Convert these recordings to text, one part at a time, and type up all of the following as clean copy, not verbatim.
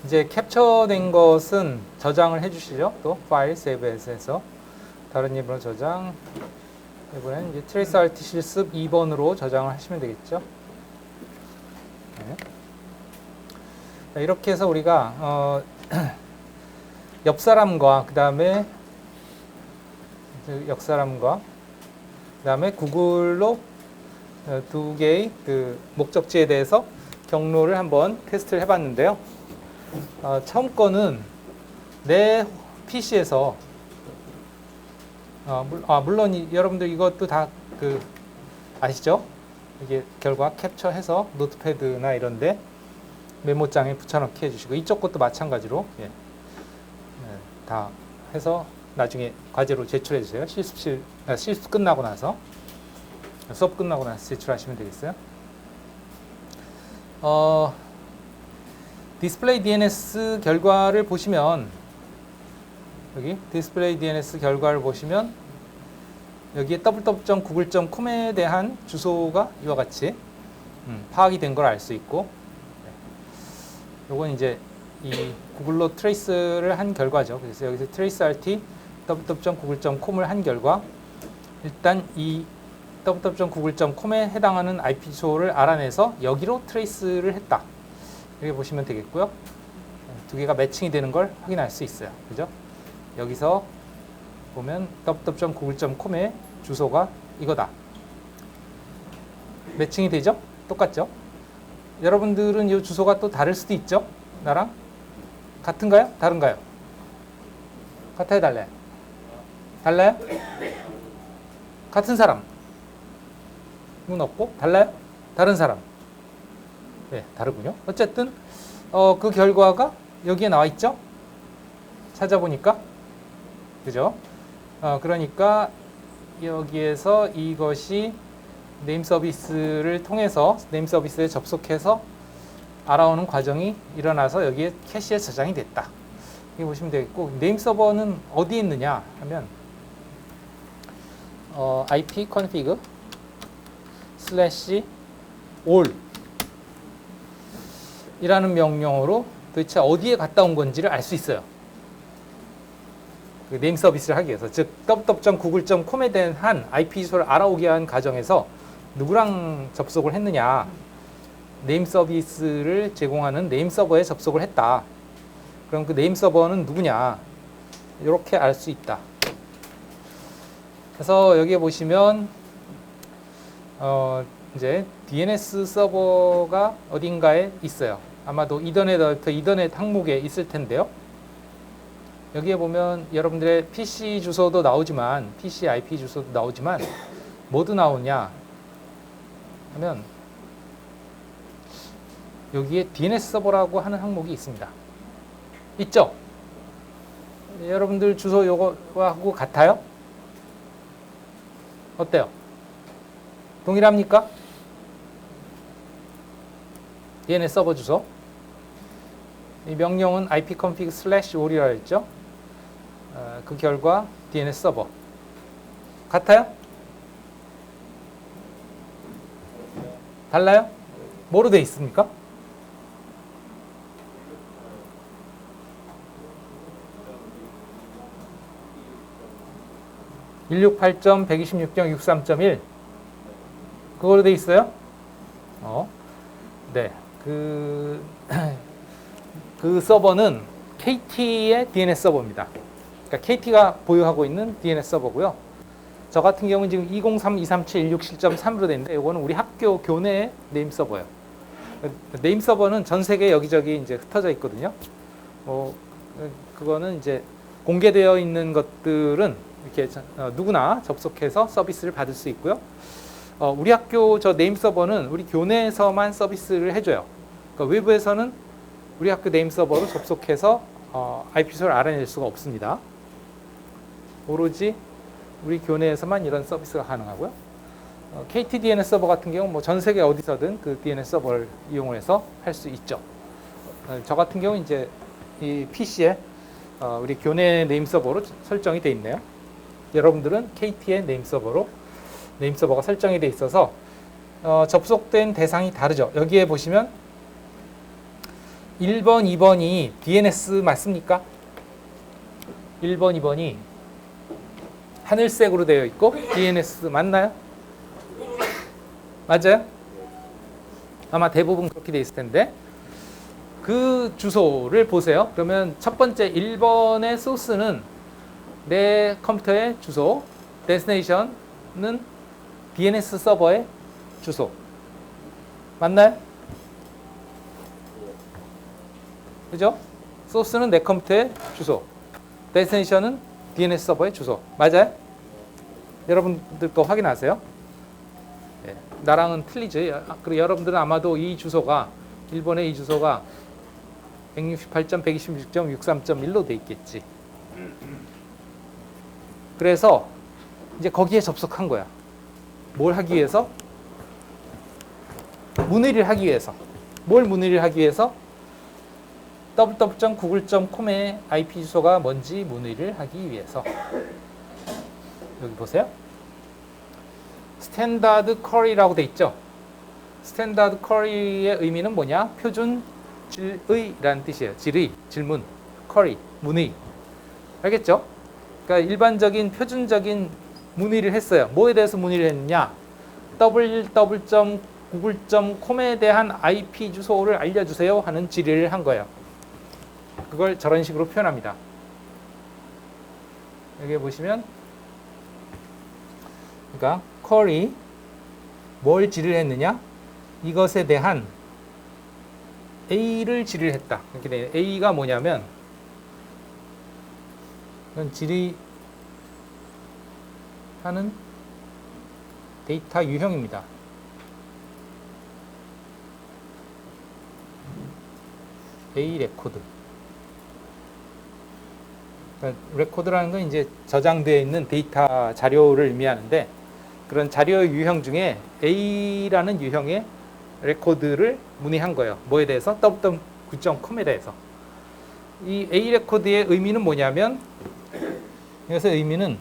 이제 캡처된 것은 저장을 해주시죠. 또 파일 세이브 에스에서 다른 이름으로 저장. 이번엔 이제 트레이스 RT 실습 2번으로 저장을 하시면 되겠죠. 네. 자, 이렇게 해서 우리가 옆 사람과 그다음에 구글로 두 개의 그 목적지에 대해서 경로를 한번 테스트를 해봤는데요. 처음 거는 내 PC에서 물론 여러분들 이것도 다 그 아시죠? 이게 결과 캡처해서 노트패드나 이런데 메모장에 붙여넣기 해주시고 이쪽 것도 마찬가지로 다 해서 나중에 과제로 제출해 주세요. 실습 끝나고 나서 수업 끝나고 나서 제출하시면 되겠어요. 디스플레이 DNS 결과를 보시면 여기 디스플레이 DNS 결과를 보시면 여기에 www.google.com에 대한 주소가 이와 같이 파악이 된 걸 알 수 있고, 요건 이제 이 구글로 트레이스를 한 결과죠. 그래서 여기서 트레이스 RT www.google.com을 한 결과 일단 이 www.google.com에 해당하는 IP 주소를 알아내서 여기로 트레이스를 했다. 이렇게 보시면 되겠고요. 두 개가 매칭이 되는 걸 확인할 수 있어요. 그죠? 여기서 보면 www.google.com의 주소가 이거다. 매칭이 되죠? 똑같죠? 여러분들은 이 주소가 또 다를 수도 있죠? 나랑? 같은가요? 다른가요? 같아요? 달라요? 달라요? 같은 사람? 은 없고 달라요? 다른 사람? 네, 다르군요. 어쨌든 그 결과가 여기에 나와 있죠? 찾아보니까 그죠? 그러니까 여기에서 이것이 네임 서비스를 통해서 네임 서비스에 접속해서 알아오는 과정이 일어나서 여기에 캐시에 저장이 됐다. 이렇게 보시면 되겠고, 네임 서버는 어디에 있느냐 하면 ipconfig /all 이라는 명령어로 도대체 어디에 갔다 온 건지를 알 수 있어요. 그 네임 서비스를 하기 위해서, 즉 www.google.com에 대한 IP 주소를 알아오게 한 과정에서 누구랑 접속을 했느냐, 네임 서비스를 제공하는 네임 서버에 접속을 했다. 그럼 그 네임 서버는 누구냐, 이렇게 알 수 있다. 그래서 여기에 보시면 이제 DNS 서버가 어딘가에 있어요. 아마도 이더넷 항목에 있을 텐데요. 여기에 보면 여러분들의 PC 주소도 나오지만, PC IP 주소도 나오지만, 뭐도 나오냐 하면 여기에 DNS 서버라고 하는 항목이 있습니다. 있죠? 여러분들 주소 요거하고 같아요? 어때요? 동일합니까? DNS 서버 주소. 이 명령은 ipconfig /all이라 했죠. 그 결과 DNS 서버. 같아요? 달라요? 뭐로 되어 있습니까? (168.126.63.1) 그거로 되어 있어요? 네. 그 서버는 KT의 DNS 서버입니다. 그러니까 KT가 보유하고 있는 DNS 서버고요. 저 같은 경우는 지금 203.237.16.7.3으로 되는데, 이거는 우리 학교 교내의 네임 서버예요. 네임 서버는 전 세계 여기저기 이제 흩어져 있거든요. 그거는 이제 공개되어 있는 것들은 이렇게 누구나 접속해서 서비스를 받을 수 있고요. 우리 학교 저 네임 서버는 우리 교내에서만 서비스를 해줘요. 그러니까 외부에서는 우리 학교 네임 서버로 접속해서 IP 주소를 알아낼 수가 없습니다. 오로지 우리 교내에서만 이런 서비스가 가능하고요. KT DNS 서버 같은 경우는 뭐 전 세계 어디서든 그 DNS 서버를 이용해서 할 수 있죠. 저 같은 경우 이제 이 PC에 우리 교내 네임 서버로 설정이 되어 있네요. 여러분들은 KT의 네임 서버가 설정이 되어 있어서 접속된 대상이 다르죠. 여기에 보시면 1번, 2번이 DNS 맞습니까? 1번, 2번이 하늘색으로 되어 있고 DNS 맞나요? 맞아요? 아마 대부분 그렇게 되어 있을 텐데 그 주소를 보세요. 그러면 첫 번째 1번의 소스는 내 컴퓨터의 주소, 데스티네이션은 DNS 서버의 주소. 맞나요? 그죠? 소스는 내 컴퓨터의 주소, 데스티네이션은 DNS 서버의 주소. 맞아요? 여러분들 거 확인하세요. 네, 나랑은 틀리죠. 그리고 여러분들은 아마도 이 주소가 1번의 이 주소가 168.126.63.1로 돼 있겠지. 그래서 이제 거기에 접속한 거야. 뭘 하기 위해서? 문의를 하기 위해서. 뭘 문의를 하기 위해서? www.google.com의 IP 주소가 뭔지 문의를 하기 위해서. 여기 보세요. 스탠다드 쿼리라고 돼 있죠. 스탠다드 쿼리의 의미는 뭐냐? 표준 질의라는 뜻이에요. 질의, 질문, 쿼리, 문의. 알겠죠? 그러니까 일반적인 표준적인 문의를 했어요. 뭐에 대해서 문의를 했느냐? www.google.com에 대한 IP 주소를 알려주세요 하는 질의를 한 거예요. 그걸 저런 식으로 표현합니다. 여기 보시면 그러니까 쿼리 뭘 질의를 했느냐? 이것에 대한 A를 질의를 했다. 이렇게 돼요. A가 뭐냐면 이건 질의하는 데이터 유형입니다. A 레코드. 그러니까 레코드라는 건 이제 저장되어 있는 데이터 자료를 의미하는데 그런 자료 유형 중에 A라는 유형의 레코드를 문의한 거예요. 뭐에 대해서? www.9.com에 대해서. 이 A 레코드의 의미는 뭐냐면 이것의 의미는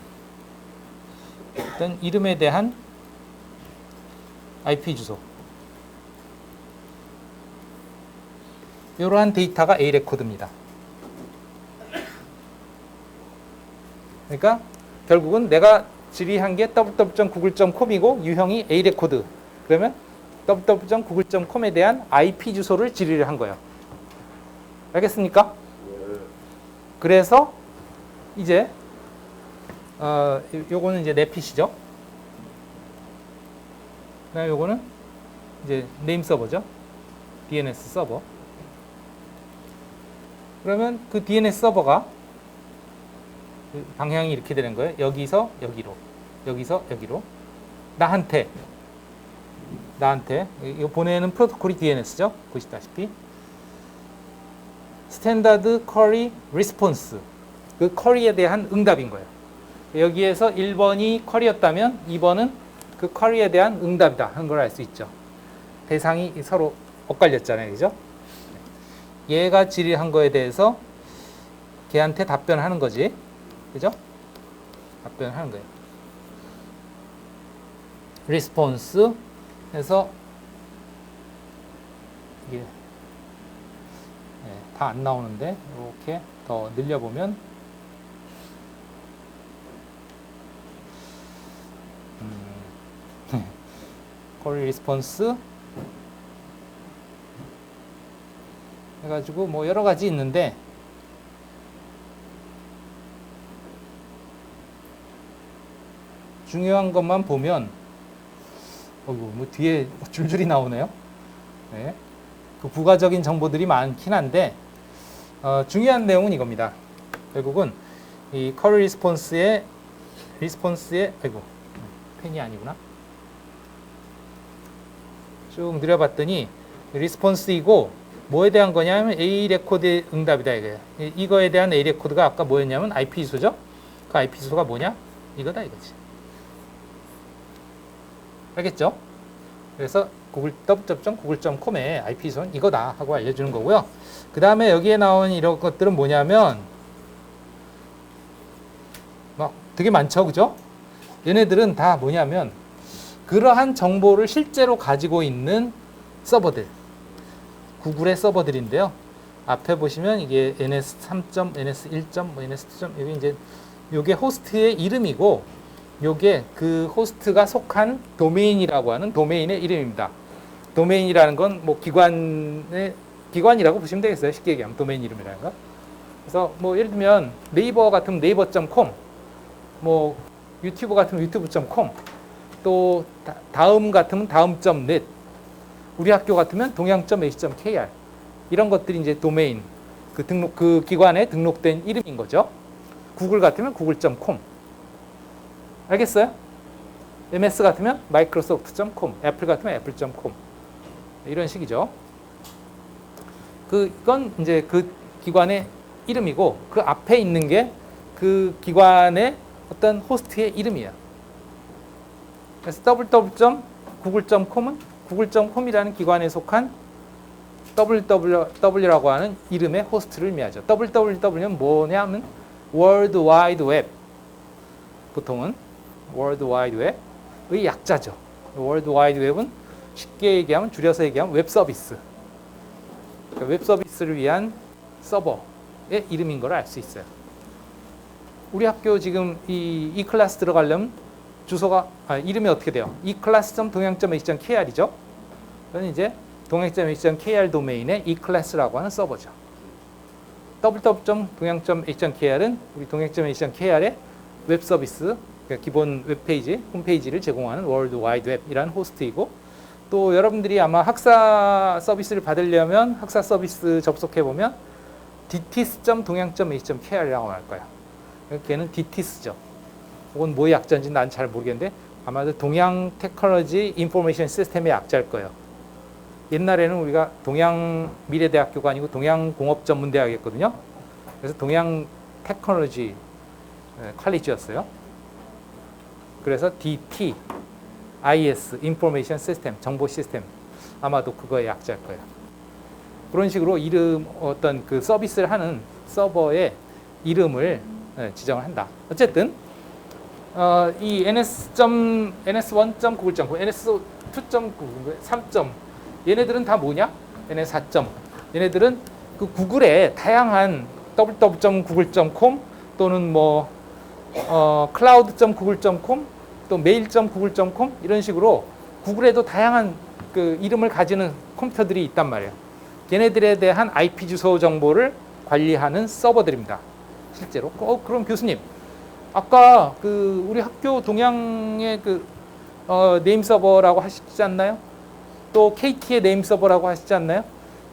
어떤 이름에 대한 IP 주소. 이러한 데이터가 A 레코드입니다. 그러니까 결국은 내가 질의한 게 www.google.com이고 유형이 A 레코드. 그러면 www.google.com에 대한 IP 주소를 질의를 한 거예요. 알겠습니까? 그래서 이제 요거는 이제 넷핏이죠. 그다음에 요거는 이제 네임 서버죠. DNS 서버. 그러면 그 DNS 서버가 방향이 이렇게 되는 거예요. 여기서 여기로, 여기서 여기로. 나한테 이거 보내는 프로토콜이 DNS죠. 보시다시피 스탠다드 쿼리 리스폰스. 그 쿼리에 대한 응답인 거예요. 여기에서 1번이 쿼리였다면 2번은 그 쿼리에 대한 응답이다 하는 걸 알 수 있죠. 대상이 서로 엇갈렸잖아요. 그죠? 얘가 질의한 거에 대해서 걔한테 답변하는 거지. 그죠? 답변하는 거예요. 리스폰스 해서 이게 다 안 나오는데 이렇게 더 늘려보면 쿼리 리스폰스 해가지고 뭐 여러 가지 있는데 중요한 것만 보면 뭐 뒤에 줄줄이 나오네요. 네. 그 부가적인 정보들이 많긴 한데 중요한 내용은 이겁니다. 결국은 이 쿼리 리스폰스의 아이고 펜이 아니구나. 쭉 늘려봤더니 리스폰스이고 뭐에 대한 거냐면 A 레코드의 응답이다 이거예요. 이거에 대한 A 레코드가 아까 뭐였냐면 IP 주소죠. 그 IP 주소가 뭐냐? 이거다 이거지. 알겠죠? 그래서 www.google.com의 IP 주소는 이거다 하고 알려주는 거고요. 그 다음에 여기에 나온 이런 것들은 뭐냐면 막 되게 많죠, 그죠? 얘네들은 다 뭐냐면 그러한 정보를 실제로 가지고 있는 서버들, 구글의 서버들인데요. 앞에 보시면 이게 ns3. ns1. 뭐 ns2. 여기 이제 요게 호스트의 이름이고 요게 그 호스트가 속한 도메인이라고 하는 도메인의 이름입니다. 도메인이라는 건 뭐 기관이라고 보시면 되겠어요. 쉽게 얘기하면 도메인 이름이라는 거. 그래서 뭐 예를 들면 네이버 같으면 네이버.com, 뭐 유튜브 같으면 유튜브.com, 또 다음 같으면 다음.net, 우리 학교 같으면 동양.ac.kr, 이런 것들이 이제 도메인, 그 기관에 등록된 이름인 거죠. 구글 같으면 google.com. 알겠어요? MS 같으면 microsoft.com, 애플 같으면 apple.com. 이런 식이죠. 그건 이제 그 기관의 이름이고 그 앞에 있는 게 그 기관의 어떤 호스트의 이름이에요. 그래서 www.google.com은 google.com이라는 기관에 속한 www라고 하는 이름의 호스트를 의미하죠. www는 뭐냐면 World Wide Web. 보통은 World Wide Web의 약자죠. World Wide Web은 쉽게 얘기하면, 줄여서 얘기하면 웹 서비스. 그러니까 웹 서비스를 위한 서버의 이름인 걸 알 수 있어요. 우리 학교 지금 이 클래스 들어가려면 주소가 이름이 어떻게 돼요? eclass.동양.ac.kr이죠. 그건 이제 동양.ac.kr 도메인의 eClass라고 하는 서버죠. www.동양.ac.kr은 우리 동양.ac.kr의 웹 서비스, 그러니까 기본 웹페이지, 홈페이지를 제공하는 월드 와이드 웹이라는 호스트이고, 또 여러분들이 아마 학사 서비스를 받으려면 학사 서비스 접속해 보면 dtis.동양.ac.kr이라고 할 거야. 걔는 dtis죠. 그건 뭐의 약자인지 난 잘 모르겠는데 아마도 동양 테크놀로지 인포메이션 시스템의 약자일 거예요. 옛날에는 우리가 동양 미래대학교가 아니고 동양 공업전문대학이었거든요. 그래서 동양 테크놀로지 컬리지였어요. 그래서 DT, IS, 인포메이션 시스템, 정보 시스템, 아마도 그거의 약자일 거예요. 그런 식으로 이름, 어떤 그 서비스를 하는 서버의 이름을 지정을 한다. 어쨌든 이 ns1.google.com, ns2.google, 3. 얘네들은 다 뭐냐? ns4. 얘네들은 그 구글의 다양한 www.google.com 또는 뭐 cloud.google.com 또 mail.google.com 이런 식으로 구글에도 다양한 그 이름을 가지는 컴퓨터들이 있단 말이에요. 걔네들에 대한 IP 주소 정보를 관리하는 서버들입니다. 실제로. 그럼 교수님, 아까 그 우리 학교 동양의 그 네임 서버라고 하시지 않나요? 또 KT의 네임 서버라고 하시지 않나요?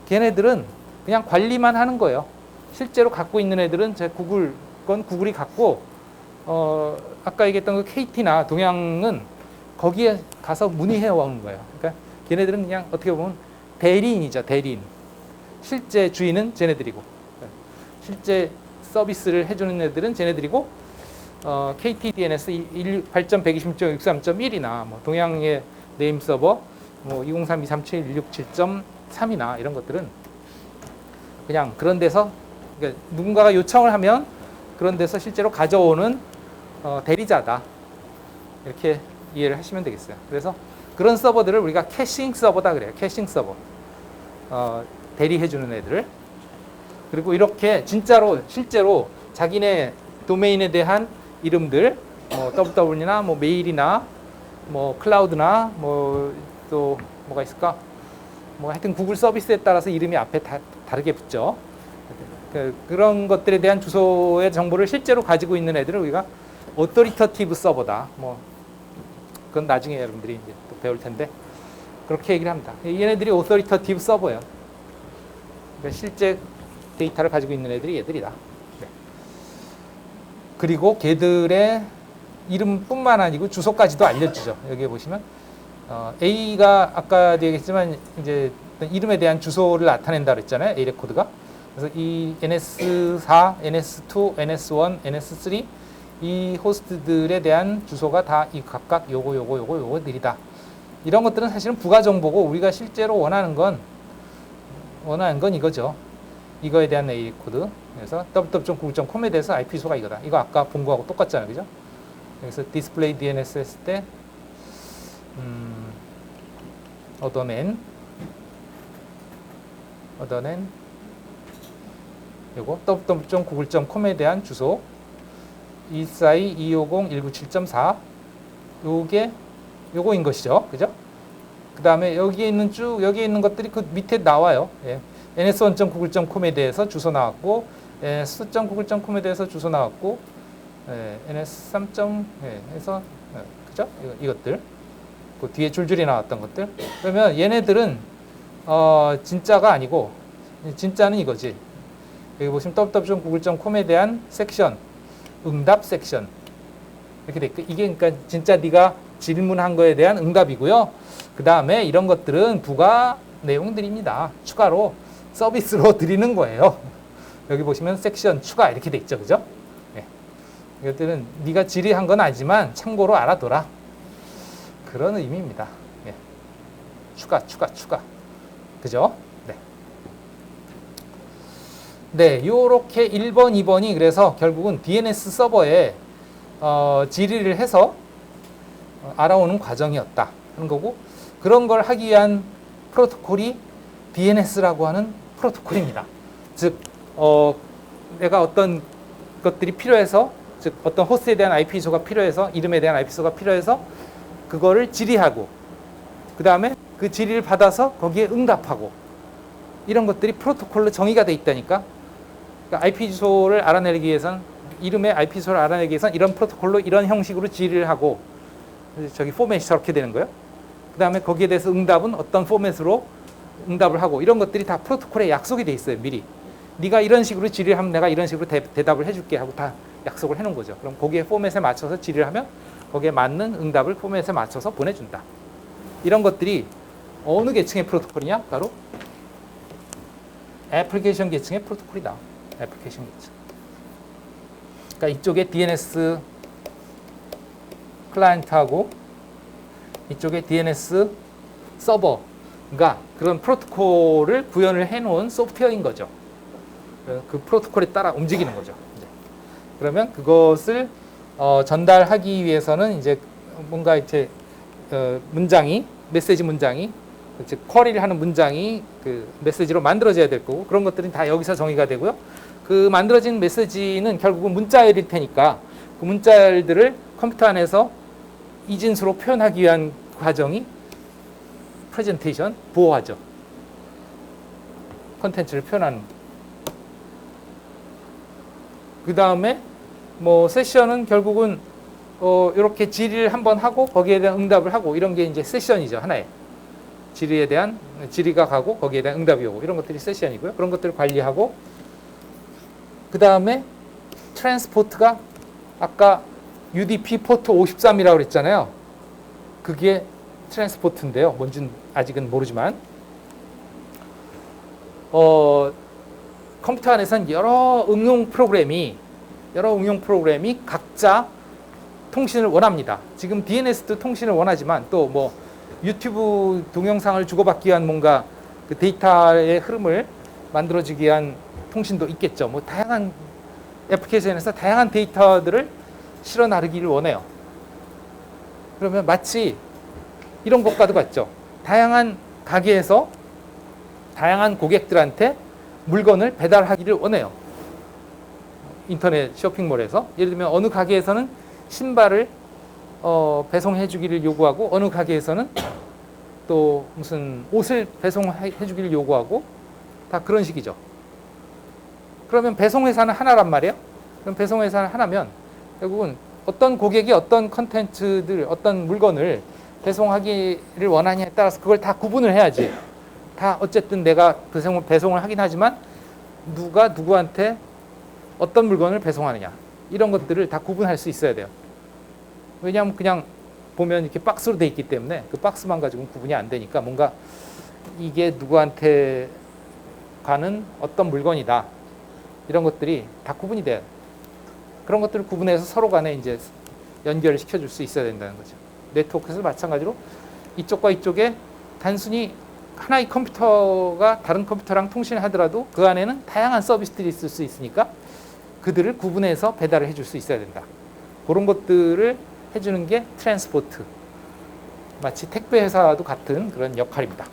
걔네들은 그냥 관리만 하는 거예요. 실제로 갖고 있는 애들은 제 건 구글이 갖고, 아까 얘기했던 그 KT나 동양은 거기에 가서 문의해 오는 거예요. 그러니까 걔네들은 그냥 어떻게 보면 대리인이죠, 대리인. 실제 주인은 쟤네들이고, 실제 서비스를 해주는 애들은 쟤네들이고, KT DNS 8.126.63.1이나 뭐 동양의 네임 서버 뭐 20323716.7.3이나 이런 것들은 그냥 그런 데서, 그러니까 누군가가 요청을 하면 그런 데서 실제로 가져오는 대리자다. 이렇게 이해를 하시면 되겠어요. 그래서 그런 서버들을 우리가 캐싱 서버다 그래요. 캐싱 서버. 대리해주는 애들을. 그리고 이렇게 진짜로 실제로 자기네 도메인에 대한 이름들, 뭐 www나 뭐 메일이나 뭐 클라우드나 뭐 또 뭐가 있을까? 뭐 하여튼 구글 서비스에 따라서 이름이 앞에 다르게 붙죠. 그런 것들에 대한 주소의 정보를 실제로 가지고 있는 애들을 우리가 authoritative 서버다. 뭐 그건 나중에 여러분들이 이제 또 배울 텐데 그렇게 얘기를 합니다. 얘네들이 authoritative 서버예요. 그러니까 실제 데이터를 가지고 있는 애들이 얘들이다. 네. 그리고 걔들의 이름뿐만 아니고 주소까지도 알려주죠. 여기 보시면 A가 아까 얘기했지만 이제 이름에 대한 주소를 나타낸다 그랬잖아요. A 레코드가. 그래서 이 NS4, NS2, NS1, NS3 이 호스트들에 대한 주소가 다 이 각각 요거들이다. 이런 것들은 사실은 부가 정보고 우리가 실제로 원하는 건 이거죠. 이거에 대한 A 코드. 그래서 www.google.com에 대해서 IP 주소가 이거다. 이거 아까 본 거하고 똑같잖아요. 그죠? 그래서 display DNS 했을 때 요거 www.google.com에 대한 주소 242-250-197.4 요게 요거인 것이죠. 그죠? 그 다음에 여기에 있는 것들이 그 밑에 나와요. 예. ns1.google.com에 대해서 주소 나왔고, ns.google.com에 대해서 주소 나왔고, ns3. 해서, 그죠? 이것들. 그 뒤에 줄줄이 나왔던 것들. 그러면 얘네들은, 진짜가 아니고, 진짜는 이거지. 여기 보시면 www.google.com에 대한 섹션, 응답 섹션. 이렇게 돼 있고, 이게 그러니까 진짜 네가 질문한 거에 대한 응답이고요. 그 다음에 이런 것들은 부가 내용들입니다. 추가로 서비스로 드리는 거예요. 여기 보시면 섹션 추가 이렇게 돼 있죠. 그죠? 네. 이것들은 네가 질의한 건 아니지만 참고로 알아둬라. 그런 의미입니다. 네. 추가. 그죠? 네. 네, 요렇게 1번, 2번이 그래서 결국은 DNS 서버에 질의를 해서 알아오는 과정이었다 하는 거고, 그런 걸 하기 위한 프로토콜이 DNS라고 하는 프로토콜입니다. 즉, 내가 어떤 것들이 필요해서, 즉 어떤 호스트에 대한 IP 주소가 필요해서, 이름에 대한 IP 주소가 필요해서 그거를 질의하고, 그 다음에 그 질의를 받아서 거기에 응답하고, 이런 것들이 프로토콜로 정의가 돼 있다니까. 그러니까 IP 주소를 알아내기 위해선, 이름의 IP 주소를 알아내기 위해선 이런 프로토콜로 이런 형식으로 질의를 하고, 저기 포맷이 저렇게 되는 거예요. 그 다음에 거기에 대해서 응답은 어떤 포맷으로 응답을 하고, 이런 것들이 다 프로토콜에 약속이 돼 있어요. 미리. 네가 이런 식으로 질의를 하면 내가 이런 식으로 대답을 해줄게 하고 다 약속을 해놓은 거죠. 그럼 거기에 포맷에 맞춰서 질의를 하면 거기에 맞는 응답을 포맷에 맞춰서 보내준다. 이런 것들이 어느 계층의 프로토콜이냐? 바로 애플리케이션 계층의 프로토콜이다. 애플리케이션 계층. 그러니까 이쪽에 DNS 클라이언트하고 이쪽에 DNS 서버가 그런 프로토콜을 구현을 해놓은 소프트웨어인 거죠. 그 프로토콜에 따라 움직이는 거죠. 이제. 그러면 그것을 전달하기 위해서는 이제 뭔가 이제 메시지 문장이 즉 쿼리를 하는 문장이 그 메시지로 만들어져야 될 거고, 그런 것들은 다 여기서 정의가 되고요. 그 만들어진 메시지는 결국은 문자열일 테니까 그 문자열들을 컴퓨터 안에서 이진수로 표현하기 위한 과정이 프레젠테이션, 부호화죠. 컨텐츠를 표현하는. 그 다음에 뭐 세션은 결국은 이렇게 질의를 한번 하고 거기에 대한 응답을 하고, 이런 게 이제 세션이죠. 하나의 질의가 가고 거기에 대한 응답이 오고, 이런 것들이 세션이고요. 그런 것들을 관리하고, 그 다음에 트랜스포트가 아까 UDP 포트 53이라고 그랬잖아요. 그게 트랜스포트인데요. 뭔지는 아직은 모르지만, 컴퓨터 안에서는 여러 응용 프로그램이 각자 통신을 원합니다. 지금 DNS도 통신을 원하지만 또 뭐 유튜브 동영상을 주고받기 위한 뭔가 그 데이터의 흐름을 만들어주기 위한 통신도 있겠죠. 뭐 다양한 애플리케이션에서 다양한 데이터들을 실어 나르기를 원해요. 그러면 마치 이런 것과도 같죠. 다양한 가게에서 다양한 고객들한테 물건을 배달하기를 원해요. 인터넷 쇼핑몰에서. 예를 들면 어느 가게에서는 신발을 배송해 주기를 요구하고, 어느 가게에서는 또 무슨 옷을 배송해 주기를 요구하고, 다 그런 식이죠. 그러면 배송회사는 하나란 말이에요. 그럼 배송회사는 하나면 결국은 어떤 고객이 어떤 컨텐츠들, 어떤 물건을 배송하기를 원하냐에 따라서 그걸 다 구분을 해야지. 다 어쨌든 내가 배송을 하긴 하지만 누가 누구한테 어떤 물건을 배송하느냐, 이런 것들을 다 구분할 수 있어야 돼요. 왜냐하면 그냥 보면 이렇게 박스로 돼 있기 때문에 그 박스만 가지고는 구분이 안 되니까, 뭔가 이게 누구한테 가는 어떤 물건이다, 이런 것들이 다 구분이 돼요. 그런 것들을 구분해서 서로 간에 이제 연결을 시켜줄 수 있어야 된다는 거죠. 네트워크에서 마찬가지로 이쪽과 이쪽에 단순히 하나의 컴퓨터가 다른 컴퓨터랑 통신을 하더라도 그 안에는 다양한 서비스들이 있을 수 있으니까 그들을 구분해서 배달을 해줄 수 있어야 된다. 그런 것들을 해주는 게 트랜스포트. 마치 택배 회사와도 같은 그런 역할입니다.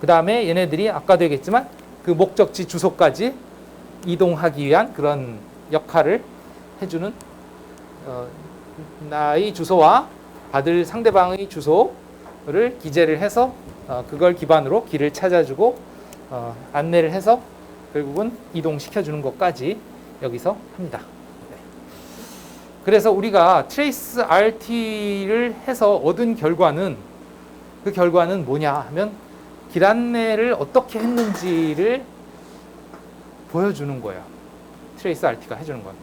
그 다음에 얘네들이 아까도 얘기했지만 그 목적지 주소까지 이동하기 위한 그런 역할을 해주는 나의 주소와 받을 상대방의 주소를 기재를 해서 그걸 기반으로 길을 찾아주고 안내를 해서 결국은 이동시켜주는 것까지 여기서 합니다. 네. 그래서 우리가 트레이스 RT를 해서 얻은 결과는 그 결과는 뭐냐 하면 길 안내를 어떻게 했는지를 보여주는 거예요. 트레이스 RT가 해주는 건.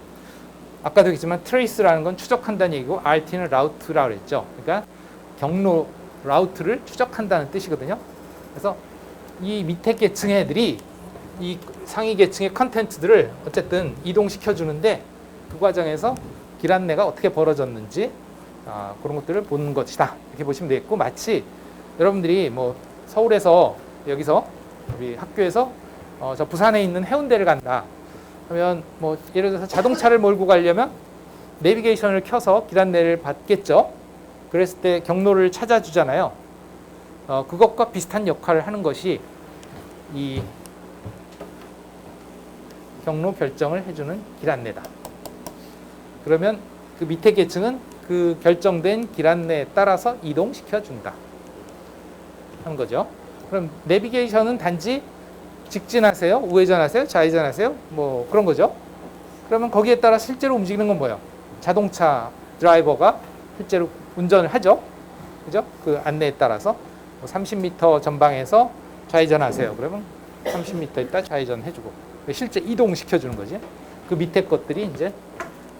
아까도 얘기했지만 트레이스라는 건 추적한다는 얘기고 RT는 라우트라고 그랬죠. 그러니까 경로 라우트를 추적한다는 뜻이거든요. 그래서 이 밑에 계층의 애들이 이 상위 계층의 컨텐츠들을 어쨌든 이동시켜 주는데 그 과정에서 길 안내가 어떻게 벌어졌는지 그런 것들을 보는 것이다. 이렇게 보시면 되겠고, 마치 여러분들이 뭐 서울에서 여기서 우리 학교에서 저 부산에 있는 해운대를 간다 하면 뭐 예를 들어서 자동차를 몰고 가려면 내비게이션을 켜서 길 안내를 받겠죠. 그랬을 때 경로를 찾아주잖아요. 그것과 비슷한 역할을 하는 것이 이 경로 결정을 해주는 길 안내다. 그러면 그 밑에 계층은 그 결정된 길 안내에 따라서 이동시켜준다 하는 거죠. 그럼 내비게이션은 단지 직진하세요, 우회전하세요, 좌회전하세요, 뭐 그런 거죠. 그러면 거기에 따라 실제로 움직이는 건 뭐예요? 자동차 드라이버가 실제로 운전을 하죠. 그죠? 그 안내에 따라서 30m 전방에서 좌회전하세요. 그러면 30m 있다 좌회전 해주고 실제 이동시켜주는 거지. 그 밑에 것들이 이제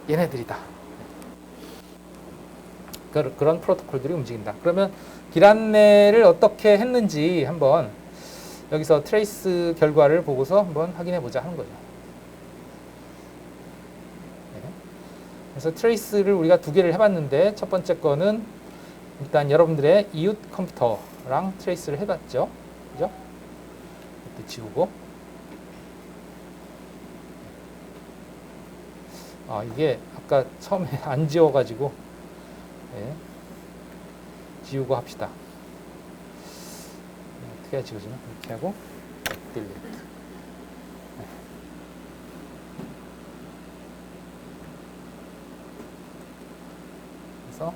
얘네들이다. 그런 프로토콜들이 움직인다. 그러면 길 안내를 어떻게 했는지 한번 여기서 트레이스 결과를 보고서 한번 확인해 보자 하는 거죠. 네. 그래서 트레이스를 우리가 두 개를 해봤는데 첫 번째 거는 일단 여러분들의 이웃 컴퓨터랑 트레이스를 해봤죠. 그죠? 이것도 지우고. 이게 아까 처음에 안 지워가지고 네. 지우고 합시다. 어떻게 해야 지워지나? 이렇게 하고 딜리트. 네. 그래서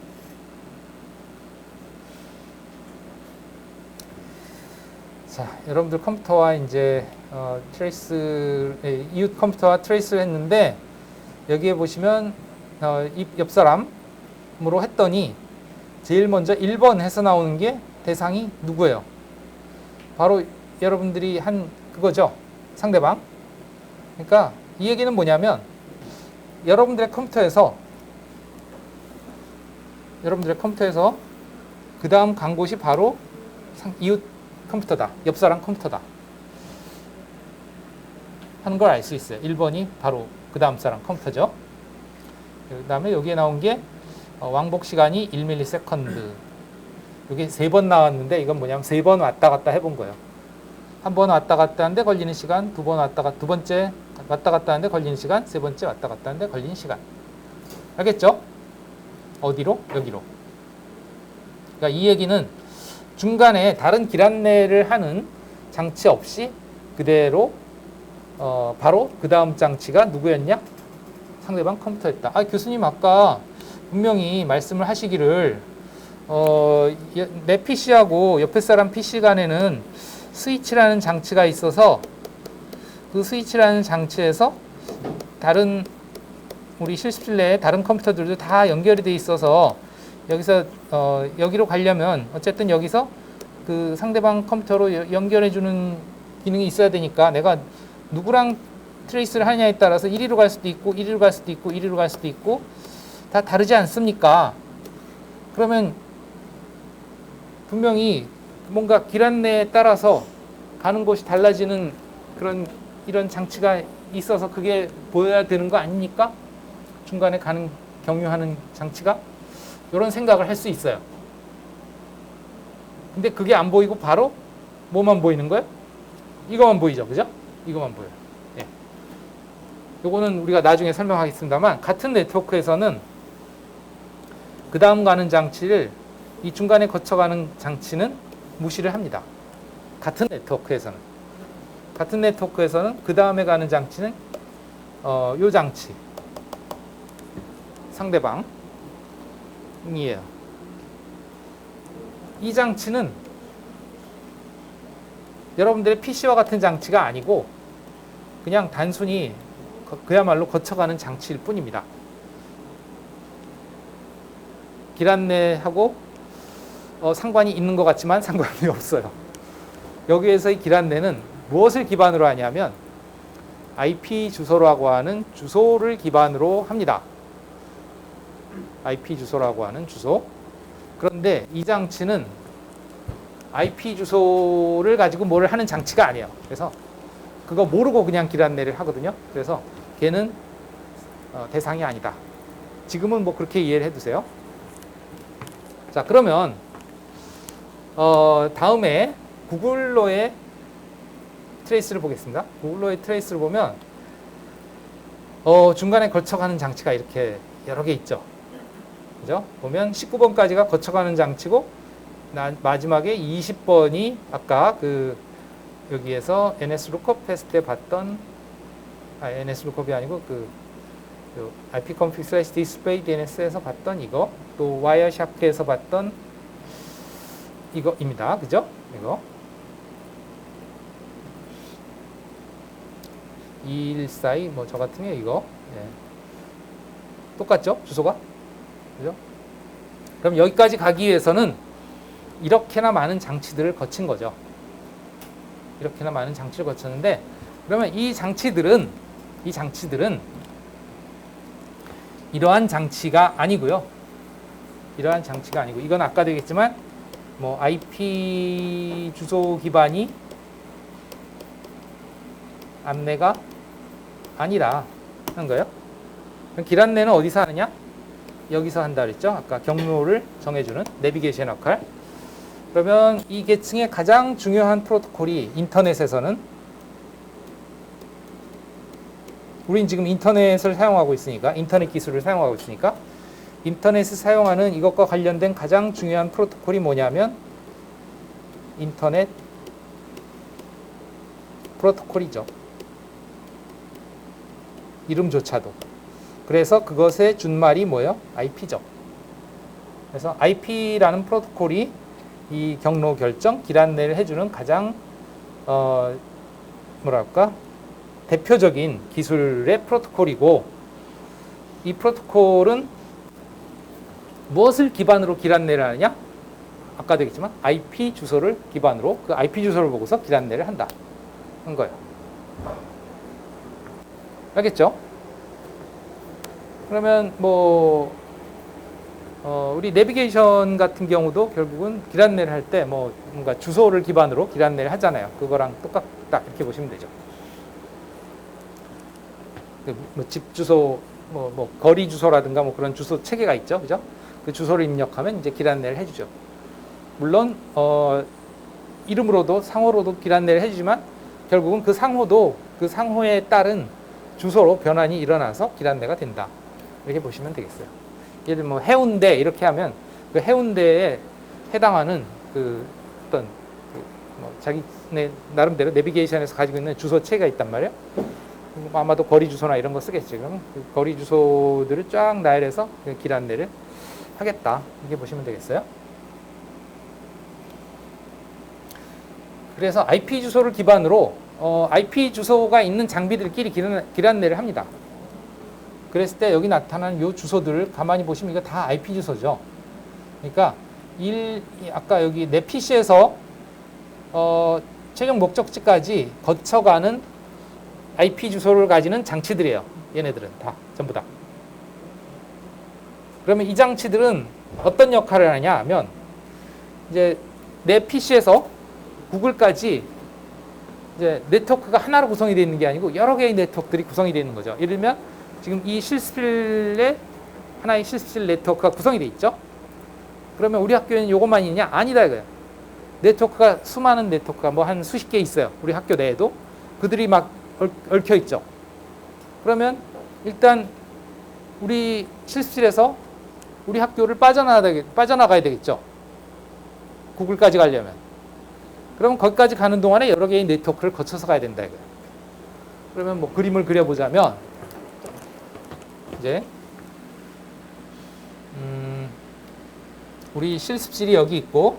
자, 여러분들 컴퓨터와 이제 이웃 컴퓨터와 트레이스를 했는데 여기에 보시면 옆 사람으로 했더니 제일 먼저 1번 해서 나오는 게 대상이 누구예요? 바로 여러분들이 한 그거죠. 상대방. 그러니까 이 얘기는 뭐냐면 여러분들의 컴퓨터에서 그 다음 간 곳이 바로 이웃 컴퓨터다. 옆 사람 컴퓨터다. 하는 걸 알 수 있어요. 1번이 바로 그 다음 사람 컴퓨터죠. 그 다음에 여기에 나온 게 왕복 시간이 1ms. 이게 3번 나왔는데 이건 뭐냐면 3번 왔다 갔다 해본 거예요. 한 번 왔다 갔다 하는데 걸리는 시간, 두 번째 왔다 갔다 하는데 걸리는 시간, 세 번째 왔다 갔다 하는데 걸리는 시간. 알겠죠? 어디로? 여기로. 그러니까 이 얘기는 중간에 다른 길 안내를 하는 장치 없이 그대로 바로 그 다음 장치가 누구였냐? 상대방 컴퓨터였다. 교수님 아까 분명히 말씀을 하시기를 내 PC하고 옆에 사람 PC 간에는 스위치라는 장치가 있어서 그 스위치라는 장치에서 다른 우리 실습실 내에 다른 컴퓨터들도 다 연결이 돼 있어서 여기서 여기로 가려면 어쨌든 여기서 그 상대방 컴퓨터로 연결해 주는 기능이 있어야 되니까 내가 누구랑 트레이스를 하느냐에 따라서 1위로 갈 수도 있고 1위로 갈 수도 있고 1위로 갈 수도 있고 다 다르지 않습니까? 그러면 분명히 뭔가 길 안내에 따라서 가는 곳이 달라지는 이런 장치가 있어서 그게 보여야 되는 거 아닙니까? 중간에 경유하는 장치가 이런 생각을 할 수 있어요. 근데 그게 안 보이고 바로 뭐만 보이는 거예요? 이거만 보이죠, 그죠? 이거만 보여요. 예. 요거는 우리가 나중에 설명하겠습니다만 같은 네트워크에서는 그 다음 가는 장치를 이 중간에 거쳐가는 장치는 무시를 합니다. 같은 네트워크에서는 그 다음에 가는 장치는 요 장치 상대방이에요. 이 장치는 여러분들의 PC와 같은 장치가 아니고 그냥 단순히 그야말로 거쳐가는 장치일 뿐입니다. 길 안내하고 상관이 있는 것 같지만 상관이 없어요. 여기에서의 길 안내는 무엇을 기반으로 하냐면 IP 주소라고 하는 주소를 기반으로 합니다. IP 주소라고 하는 주소. 그런데 이 장치는 IP 주소를 가지고 뭘 하는 장치가 아니에요. 그래서 그거 모르고 그냥 길 안내를 하거든요. 그래서 걔는 대상이 아니다. 지금은 뭐 그렇게 이해를 해두세요. 자, 그러면 다음에 구글로의 트레이스를 보겠습니다. 구글로의 트레이스를 보면 중간에 거쳐가는 장치가 이렇게 여러 개 있죠. 그죠? 보면 19번까지가 거쳐가는 장치고 마지막에 20번이 아까 여기에서 NS lookup 했을 때 봤던 NS lookup이 아니고 ipconfig/display DNS에서 봤던 이거, 또 와이어샤크에서 봤던 이거입니다. 그죠? 이거 2142 뭐 저 같은 게 이거 똑같죠? 주소가? 그죠? 그럼 여기까지 가기 위해서는 이렇게나 많은 장치들을 거친 거죠. 이렇게나 많은 장치를 거쳤는데, 그러면 이 장치들은 이러한 장치가 아니고요. 이러한 장치가 아니고, 이건 아까 되겠지만 뭐 IP 주소 기반이 안내가 아니라 하는 거예요. 그럼 길 안내는 어디서 하느냐? 여기서 한다 그랬죠. 아까 경로를 정해주는 내비게이션 역할. 그러면 이 계층의 가장 중요한 프로토콜이 인터넷에서는, 우린 지금 인터넷을 사용하고 있으니까, 인터넷 기술을 사용하고 있으니까 인터넷을 사용하는 이것과 관련된 가장 중요한 프로토콜이 뭐냐면 인터넷 프로토콜이죠. 이름조차도. 그래서 그것의 준말이 뭐예요? IP죠. 그래서 IP라는 프로토콜이 이 경로 결정, 길 안내를 해주는 가장 대표적인 기술의 프로토콜이고, 이 프로토콜은 무엇을 기반으로 길 안내를 하느냐? 아까 되겠지만 IP 주소를 기반으로 그 IP 주소를 보고서 길 안내를 한다 한 거예요. 알겠죠? 그러면 뭐 우리 내비게이션 같은 경우도 결국은 길 안내를 할 때 뭐 뭔가 주소를 기반으로 길 안내를 하잖아요. 그거랑 똑같다 이렇게 보시면 되죠. 뭐 집 주소, 뭐 거리 주소라든가 뭐 그런 주소 체계가 있죠, 그죠? 그 주소를 입력하면 이제 길 안내를 해주죠. 물론 이름으로도 상호로도 길 안내를 해주지만 결국은 그 상호도 그 상호에 따른 주소로 변환이 일어나서 길 안내가 된다. 이렇게 보시면 되겠어요. 예를 들면 뭐 해운대 이렇게 하면 그 해운대에 해당하는 어떤 뭐 자기네 나름대로 내비게이션에서 가지고 있는 주소 체계가 있단 말이에요. 아마도 거리 주소나 이런 거 쓰겠지. 그러면 그 거리 주소들을 쫙 나열해서 길 안내를 하겠다. 이렇게 보시면 되겠어요. 그래서 IP 주소를 기반으로 IP 주소가 있는 장비들끼리 길 안내를 합니다. 그랬을 때 여기 나타나는 이 주소들을 가만히 보시면 이거 다 IP 주소죠. 그러니까 아까 여기 내 PC에서 최종 목적지까지 거쳐가는 IP 주소를 가지는 장치들이에요. 얘네들은 다 전부 다. 그러면 이 장치들은 어떤 역할을 하냐 하면 이제 내 PC에서 구글까지 이제 네트워크가 하나로 구성이 되어 있는 게 아니고 여러 개의 네트워크들이 구성이 되어 있는 거죠. 예를 들면 지금 이 실습실에 하나의 실습실 네트워크가 구성이 되어 있죠. 그러면 우리 학교에는 이것만 있냐? 아니다 이거예요. 네트워크가 수많은 네트워크가 뭐 한 수십 개 있어요. 우리 학교 내에도 그들이 막 얽혀 있죠. 그러면 일단 우리 실습실에서 우리 학교를 빠져나가야 되겠죠. 구글까지 가려면. 그러면 거기까지 가는 동안에 여러 개의 네트워크를 거쳐서 가야 된다 이거예요. 그러면 뭐 그림을 그려보자면 이제 우리 실습실이 여기 있고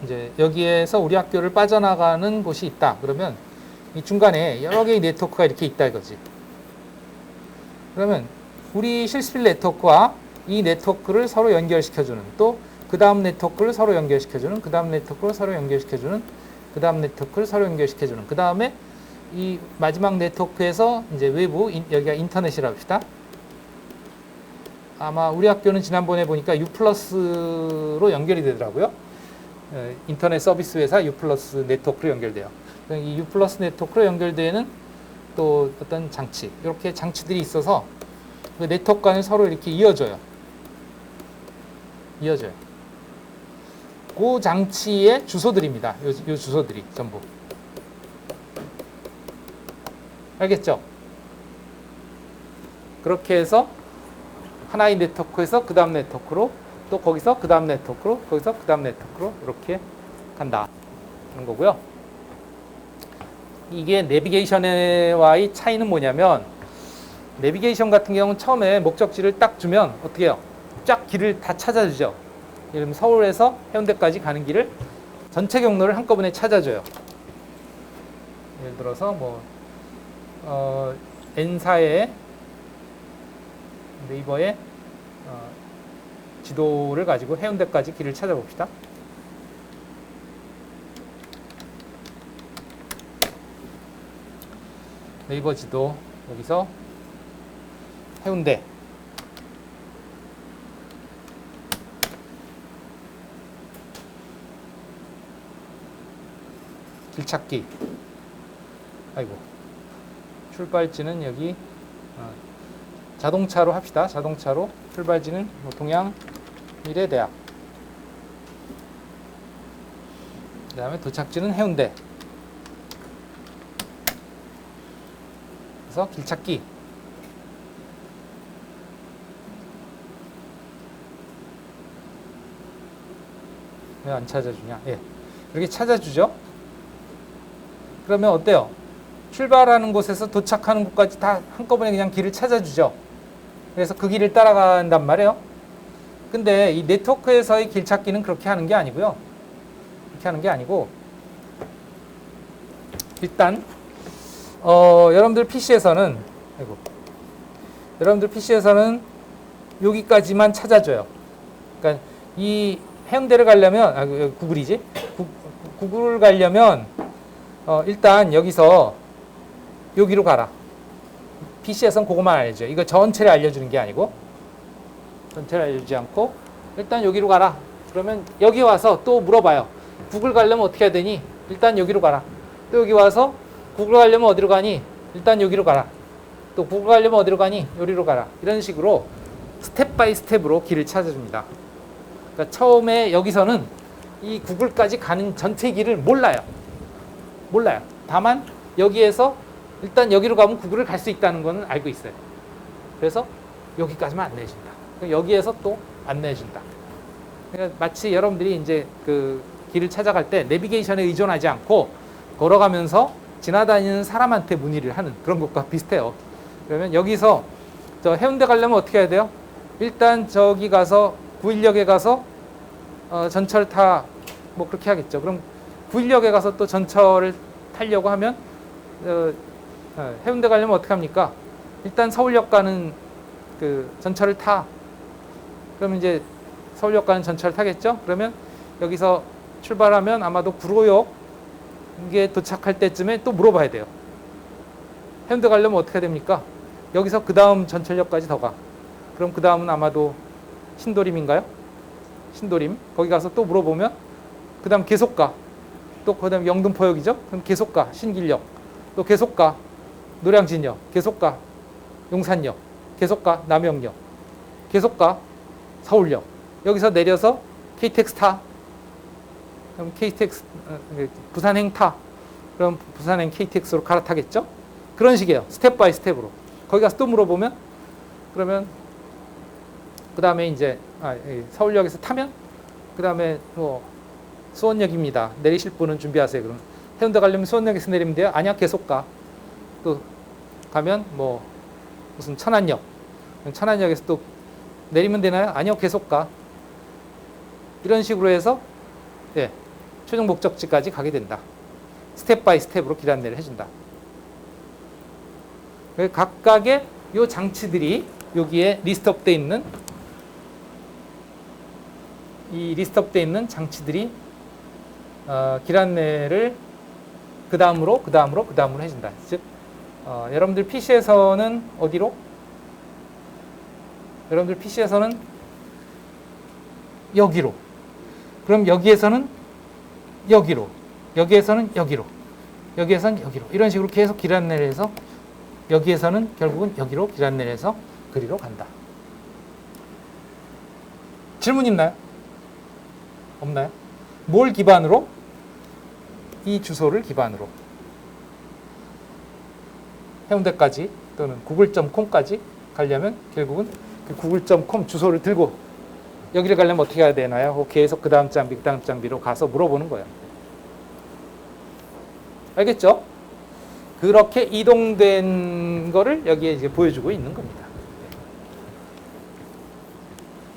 이제 여기에서 우리 학교를 빠져나가는 곳이 있다. 그러면 이 중간에 여러 개의 네트워크가 이렇게 있다 이거지. 그러면 우리 실습실 네트워크와 이 네트워크를 서로 연결시켜주는, 또 그 다음 네트워크를 서로 연결시켜주는, 그 다음 네트워크를 서로 연결시켜주는, 그 다음 네트워크를 서로 연결시켜주는, 그 다음에 이 마지막 네트워크에서 이제 외부, 여기가 인터넷이라고 합시다. 아마 우리 학교는 지난번에 보니까 U+로 연결이 되더라고요. 인터넷 서비스 회사 U+ 네트워크로 연결돼요. 이 U+ 네트워크로 연결되는 또 어떤 장치, 이렇게 장치들이 있어서 그 네트워크 간을 서로 이렇게 이어줘요. 그 장치의 주소들입니다. 요 주소들이 전부. 알겠죠? 그렇게 해서 하나의 네트워크에서 그 다음 네트워크로, 또 거기서 그 다음 네트워크로, 거기서 그 다음 네트워크로 이렇게 간다. 그런 거고요. 이게 내비게이션과의 차이는 뭐냐면, 내비게이션 같은 경우는 처음에 목적지를 딱 주면 어떻게 해요? 쫙 길을 다 찾아주죠. 예를 들면 서울에서 해운대까지 가는 길을 전체 경로를 한꺼번에 찾아줘요. 예를 들어서 뭐 N사의 네이버에 지도를 가지고 해운대까지 길을 찾아봅시다. 네이버 지도, 여기서 해운대, 길찾기. 아이고, 출발지는 여기 자동차로 합시다. 자동차로 출발지는 뭐 동양미래대학, 그 다음에 도착지는 해운대. 그래서 길찾기. 왜 안 찾아주냐? 예, 이렇게 찾아주죠. 그러면 어때요? 출발하는 곳에서 도착하는 곳까지 다 한꺼번에 그냥 길을 찾아주죠. 그래서 그 길을 따라간단 말이에요. 근데 이 네트워크에서의 길 찾기는 그렇게 하는 게 아니고요. 그렇게 하는 게 아니고, 일단 여러분들 PC에서는 여기까지만 찾아줘요. 그러니까 이 해운대를 가려면, 구글이지? 구글을 가려면 일단 여기서 여기로 가라. PC에서는 그것만 알려줘. 이거 전체를 알려주는 게 아니고, 전체를 알려주지 않고 일단 여기로 가라. 그러면 여기 와서 또 물어봐요. 구글 가려면 어떻게 해야 되니? 일단 여기로 가라. 또 여기 와서 구글 가려면 어디로 가니? 일단 여기로 가라. 또 구글 가려면 어디로 가니? 여기로 가라. 이런 식으로 스텝 바이 스텝으로 길을 찾아줍니다. 그러니까 처음에 여기서는 이 구글까지 가는 전체 길을 몰라요. 다만 여기에서 일단 여기로 가면 구글을 갈 수 있다는 거는 알고 있어요. 그래서 여기까지만 안내해준다. 여기에서 또 안내해준다. 그러니까 마치 여러분들이 이제 그 길을 찾아갈 때 내비게이션에 의존하지 않고 걸어가면서 지나다니는 사람한테 문의를 하는 그런 것과 비슷해요. 그러면 여기서 저 해운대 가려면 어떻게 해야 돼요? 일단 저기 가서 구일역에 가서 전철 타, 뭐 그렇게 하겠죠. 그럼 구일역에 가서 또 전철을 타려고 하면 해운대 가려면 어떻게 합니까? 일단 서울역 가는 그 전철을 타. 그러면 이제 서울역 가는 전철을 타겠죠? 그러면 여기서 출발하면 아마도 구로역에 도착할 때쯤에 또 물어봐야 돼요. 해운대 가려면 어떻게 됩니까? 여기서 그 다음 전철역까지 더 가. 그럼 그 다음은 아마도 신도림인가요? 신도림. 거기 가서 또 물어보면 그 다음 계속 가. 또 그 다음 영등포역이죠? 그럼 계속 가. 신길역. 또 계속 가. 노량진역. 계속 가. 용산역. 계속 가. 남영역. 계속 가. 서울역. 여기서 내려서 KTX 타. 그럼 KTX, 부산행 타. 그럼 부산행 KTX로 갈아타겠죠? 그런 식이에요. 스텝 바이 스텝으로. 거기 가서 또 물어보면, 그러면 그 다음에 이제 서울역에서 타면, 그 다음에 뭐 수원역입니다. 내리실 분은 준비하세요. 그럼 해운대 가려면 수원역에서 내리면 돼요? 아니야, 계속 가. 또 가면 뭐 무슨 천안역, 천안역에서 또 내리면 되나요? 아니요, 계속 가. 이런 식으로 해서 예, 최종 목적지까지 가게 된다. 스텝 바이 스텝으로 길 안내를 해준다. 각각의 요 장치들이 여기에 리스트업되어 있는 이 리스트업되어 있는 장치들이 길 안내를 그 다음으로 해준다. 즉 여러분들 PC에서는 어디로? 여러분들 PC에서는 여기로. 그럼 여기에서는 여기로. 여기에서는 여기로. 여기에서는 여기로. 이런 식으로 계속 길 안내를 해서 여기에서는 결국은 여기로 길 안내를 해서 그리로 간다. 질문 있나요? 없나요? 뭘 기반으로? 이 주소를 기반으로 해운대까지 또는 google.com까지 가려면 결국은 그 google.com 주소를 들고 여기를 가려면 어떻게 해야 되나요? 계속 그 다음 장비로 가서 물어보는 거예요. 알겠죠? 그렇게 이동된 거를 여기에 이제 보여주고 있는 겁니다.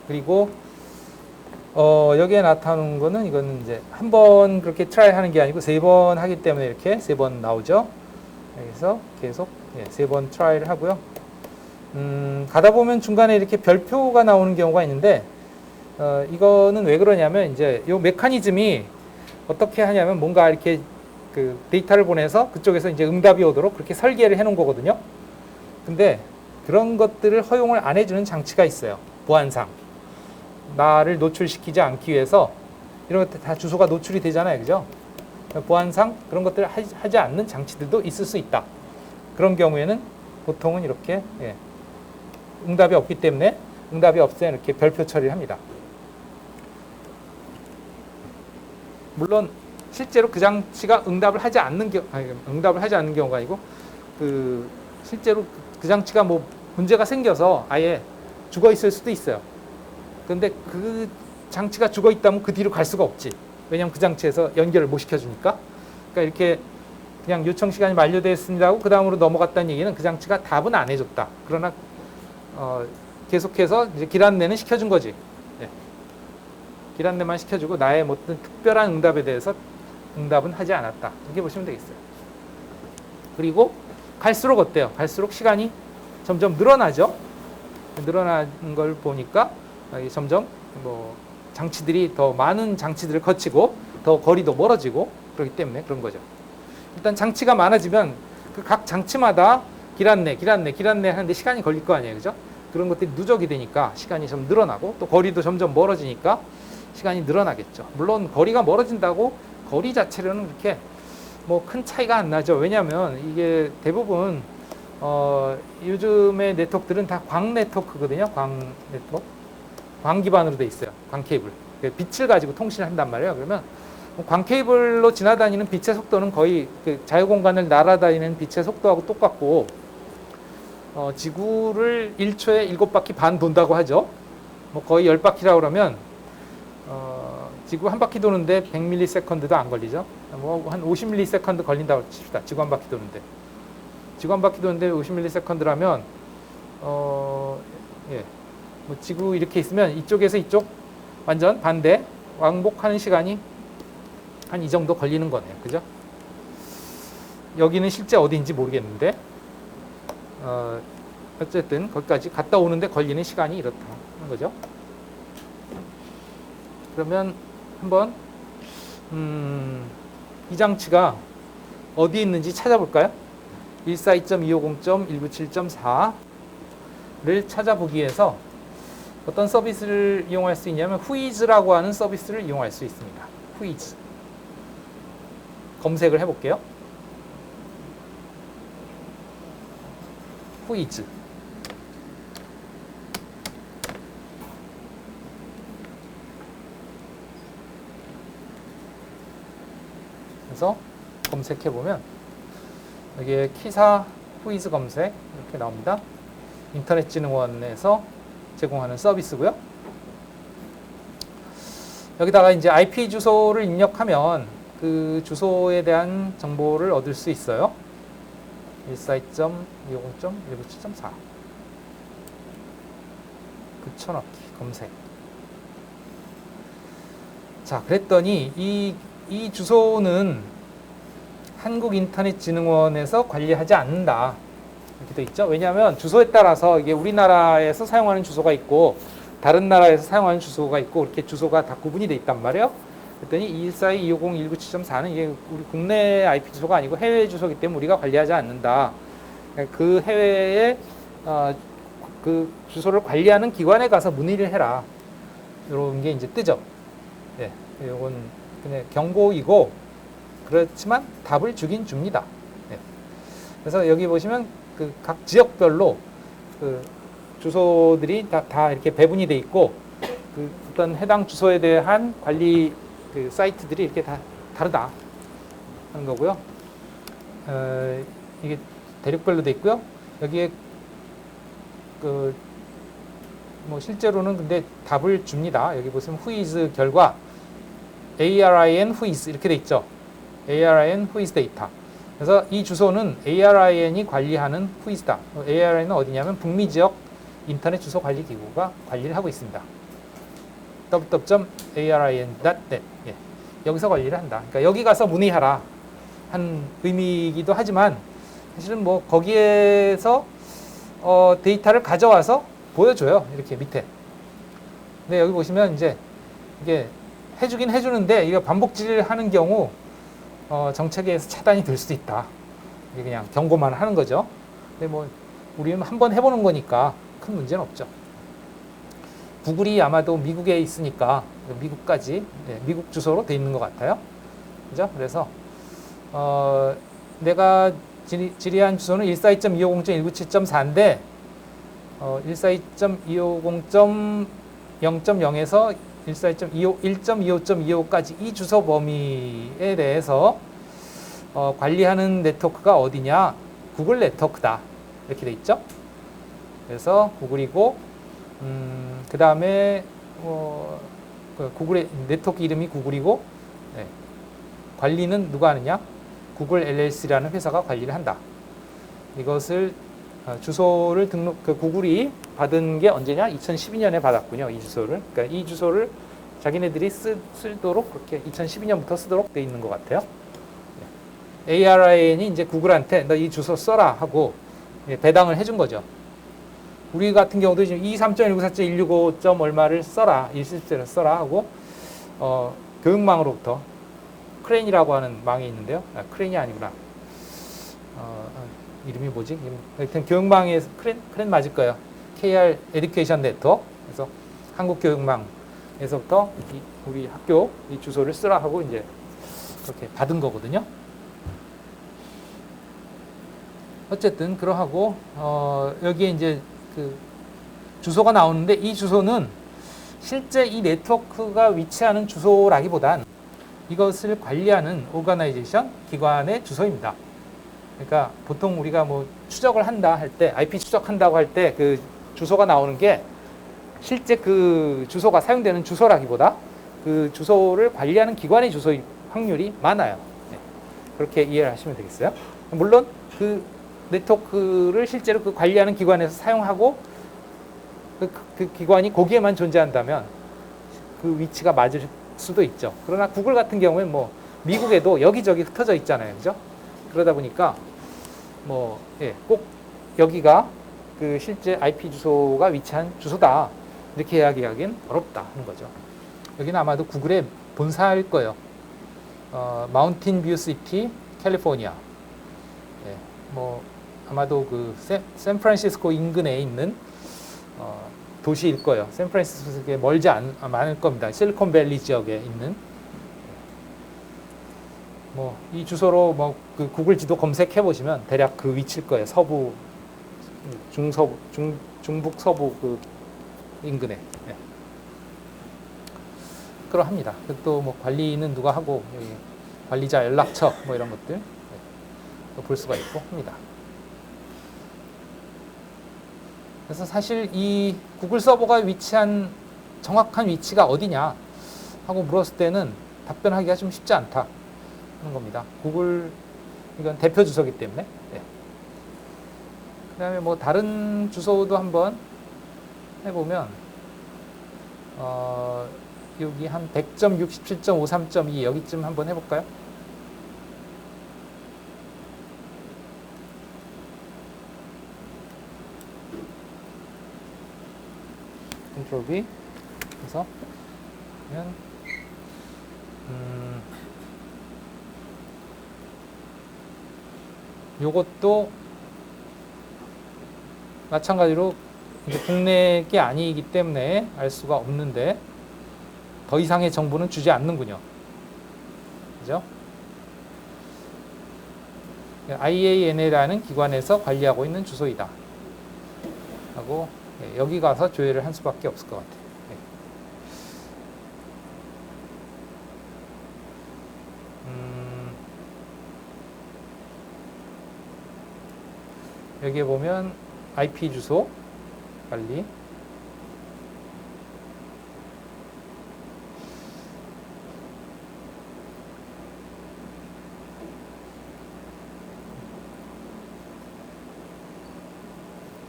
그리고 여기에 나타나는 거는 이거는 이제 한 번 그렇게 트라이 하는 게 아니고 3번 하기 때문에 이렇게 3번 나오죠. 그래서 계속 3번 트라이를 하고요. 가다 보면 중간에 이렇게 별표가 나오는 경우가 있는데 이거는 왜 그러냐면 이제 이 메커니즘이 어떻게 하냐면 뭔가 이렇게 그 데이터를 보내서 그쪽에서 이제 응답이 오도록 그렇게 설계를 해 놓은 거거든요. 근데 그런 것들을 허용을 안 해주는 장치가 있어요. 보안상. 나를 노출시키지 않기 위해서 이런 것들 다 주소가 노출이 되잖아요. 그죠? 보안상 그런 것들을 하지 않는 장치들도 있을 수 있다. 그런 경우에는 보통은 이렇게 응답이 없기 때문에 응답이 없으면 이렇게 별표 처리를 합니다. 물론 실제로 그 장치가 응답을 하지 않는 경우가 아니고 실제로 그 장치가 뭐 문제가 생겨서 아예 죽어 있을 수도 있어요. 그런데 그 장치가 죽어 있다면 그 뒤로 갈 수가 없지. 왜냐하면 그 장치에서 연결을 못 시켜주니까. 그러니까 이렇게 그냥 요청 시간이 만료되었습니다 하고 그 다음으로 넘어갔다는 얘기는 그 장치가 답은 안 해줬다. 그러나 계속해서 이제 길 안내는 시켜준 거지. 길 안내만 시켜주고 나의 어떤 특별한 응답에 대해서 응답은 하지 않았다. 이렇게 보시면 되겠어요. 그리고 갈수록 어때요? 갈수록 시간이 점점 늘어나죠. 늘어나는 걸 보니까 점점 뭐 장치들이 더 많은 장치들을 거치고 더 거리도 멀어지고 그렇기 때문에 그런 거죠. 일단 장치가 많아지면 그 각 장치마다 길 안내 하는데 시간이 걸릴 거 아니에요. 그죠? 그런 것들이 누적이 되니까 시간이 좀 늘어나고 또 거리도 점점 멀어지니까 시간이 늘어나겠죠. 물론 거리가 멀어진다고 거리 자체로는 그렇게 뭐 큰 차이가 안 나죠. 왜냐하면 이게 대부분 요즘의 네트워크들은 다 광 네트워크거든요. 광 네트워크. 광 기반으로 돼 있어요. 광 케이블. 빛을 가지고 통신을 한단 말이에요. 그러면 광 케이블로 지나다니는 빛의 속도는 거의 그 자유공간을 날아다니는 빛의 속도하고 똑같고 지구를 1초에 7바퀴 반 돈다고 하죠. 뭐 거의 10바퀴라고 그러면 지구 한 바퀴 도는데 100ms도 안 걸리죠. 뭐 한 50ms 걸린다고 칩시다. 지구 한 바퀴 도는데. 지구 한 바퀴 도는데 50ms라면 뭐 지구 이렇게 있으면 이쪽에서 이쪽 완전 반대 왕복하는 시간이 한 이 정도 걸리는 거네요. 그죠? 여기는 실제 어디인지 모르겠는데 어쨌든 거기까지 갔다 오는데 걸리는 시간이 이렇다는 거죠. 그러면 한번 이 장치가 어디 있는지 찾아볼까요? 142.250.197.4를 찾아보기 위해서 어떤 서비스를 이용할 수 있냐면 Whos라고 하는 서비스를 이용할 수 있습니다. Whos. 검색을 해볼게요. Whos. 그래서 검색해보면 여기에 키사 Whos 검색 이렇게 나옵니다. 인터넷진흥원에서 제공하는 서비스고요. 여기다가 이제 IP 주소를 입력하면 그 주소에 대한 정보를 얻을 수 있어요. 142.250.197.4 붙여넣기 검색. 자, 그랬더니 이 주소는 한국인터넷진흥원에서 관리하지 않는다. 이렇게 돼 있죠. 왜냐하면 주소에 따라서 이게 우리나라에서 사용하는 주소가 있고 다른 나라에서 사용하는 주소가 있고 이렇게 주소가 다 구분이 돼 있단 말이에요. 그랬더니 214.250.197.4는 이게 우리 국내 IP 주소가 아니고 해외 주소이기 때문에 우리가 관리하지 않는다. 그 해외에 그 주소를 관리하는 기관에 가서 문의를 해라. 이런 게 이제 뜨죠. 네, 이건 그냥 경고이고 그렇지만 답을 주긴 줍니다. 네. 그래서 여기 보시면 그 각 지역별로 그 주소들이 다 이렇게 배분이 돼 있고 그 어떤 해당 주소에 대한 관리 그 사이트들이 이렇게 다 다르다 하는 거고요. 이게 대륙별로 돼 있고요. 여기에 그 뭐 실제로는 근데 답을 줍니다. 여기 보시면 whois 결과 ARIN whois 이렇게 돼 있죠. ARIN whois data. 그래서 이 주소는 ARIN이 관리하는 whois다. ARIN은 어디냐면 북미 지역 인터넷 주소 관리 기구가 관리를 하고 있습니다. www.arin.net. 예. 여기서 관리를 한다. 그러니까 여기 가서 문의하라 한 의미이기도 하지만 사실은 뭐 거기에서 데이터를 가져와서 보여줘요. 이렇게 밑에. 근데 여기 보시면 이제 이게 해주긴 해주는데 이거 반복질 하는 경우 정책에서 차단이 될 수도 있다. 이게 그냥 경고만 하는 거죠. 근데 뭐 우리는 한번 해보는 거니까 큰 문제는 없죠. 구글이 아마도 미국에 있으니까 미국까지 미국 주소로 돼 있는 것 같아요. 그죠? 그래서 내가 질의한 주소는 142.250.197.4인데 142.250.0.0에서 142.1.25.25까지 이 주소 범위에 대해서 관리하는 네트워크가 어디냐? 구글 네트워크다. 이렇게 돼 있죠. 그래서 구글이고 그 다음에 그 구글의 네트워크 이름이 구글이고 네. 관리는 누가 하느냐? 구글 LLC라는 회사가 관리를 한다. 이것을 주소를 그 구글이 받은 게 언제냐? 2012년에 받았군요. 이 주소를. 그러니까 이 주소를 자기네들이 쓰도록 그렇게 2012년부터 쓰도록 돼 있는 것 같아요. ARIN이 이제 구글한테 너 이 주소 써라 하고 배당을 해준 거죠. 우리 같은 경우도 지금 23.194.165. 얼마를 써라, 일실제를 써라 하고 교육망으로부터 크레인이라고 하는 망이 있는데요. 크레인이 아니구나. 이름이 뭐지? 하여튼 교육망에서 크레인 맞을 거예요. KR 에듀케이션 네트워크. 그래서 한국교육망에서부터 우리 학교 이 주소를 쓰라 하고 이제 그렇게 받은 거거든요. 어쨌든 그러하고 여기에 이제 그 주소가 나오는데 이 주소는 실제 이 네트워크가 위치하는 주소라기보단 이것을 관리하는 오거나이제이션 기관의 주소입니다. 그러니까 보통 우리가 뭐 추적을 한다 할 때 IP 추적한다고 할 때 그 주소가 나오는 게 실제 그 주소가 사용되는 주소라기보다 그 주소를 관리하는 기관의 주소일 확률이 많아요. 네. 그렇게 이해를 하시면 되겠어요. 물론 그 네트워크를 실제로 그 관리하는 기관에서 사용하고 그 기관이 거기에만 존재한다면 그 위치가 맞을 수도 있죠. 그러나 구글 같은 경우에는 뭐 미국에도 여기저기 흩어져 있잖아요. 그죠? 그러다 보니까 뭐, 예, 꼭 여기가 그 실제 IP 주소가 위치한 주소다. 이렇게 이야기하기는 어렵다 하는 거죠. 여기는 아마도 구글의 본사일 거예요. 마운틴 뷰 시티, 캘리포니아. 예, 뭐, 아마도 그 샌프란시스코 인근에 있는 도시일 거예요. 샌프란시스코에 멀지 않을 겁니다. 실리콘밸리 지역에 있는. 뭐 이 주소로 뭐 그 구글 지도 검색해 보시면 대략 그 위치일 거예요. 서부, 중서부, 중북 서부 그 인근에. 예. 그러합니다. 또 뭐 관리는 누가 하고 여기 관리자 연락처 뭐 이런 것들 또 볼 수가 있고 합니다. 그래서 사실 이 구글 서버가 위치한 정확한 위치가 어디냐 하고 물었을 때는 답변하기가 좀 쉽지 않다 하는 겁니다. 구글 이건 대표 주소이기 때문에. 네. 그다음에 뭐 다른 주소도 한번 해보면 여기 한 100.67.53.2 여기쯤 한번 해볼까요? 컨트롤 V 그래서 그러면 요것도 마찬가지로 이제 국내 게 아니기 때문에 알 수가 없는데 더 이상의 정보는 주지 않는군요. 그죠? IANA라는 기관에서 관리하고 있는 주소이다. 하고 여기 가서 조회를 한 수밖에 없을 것 같아요. 여기에 보면 IP 주소 관리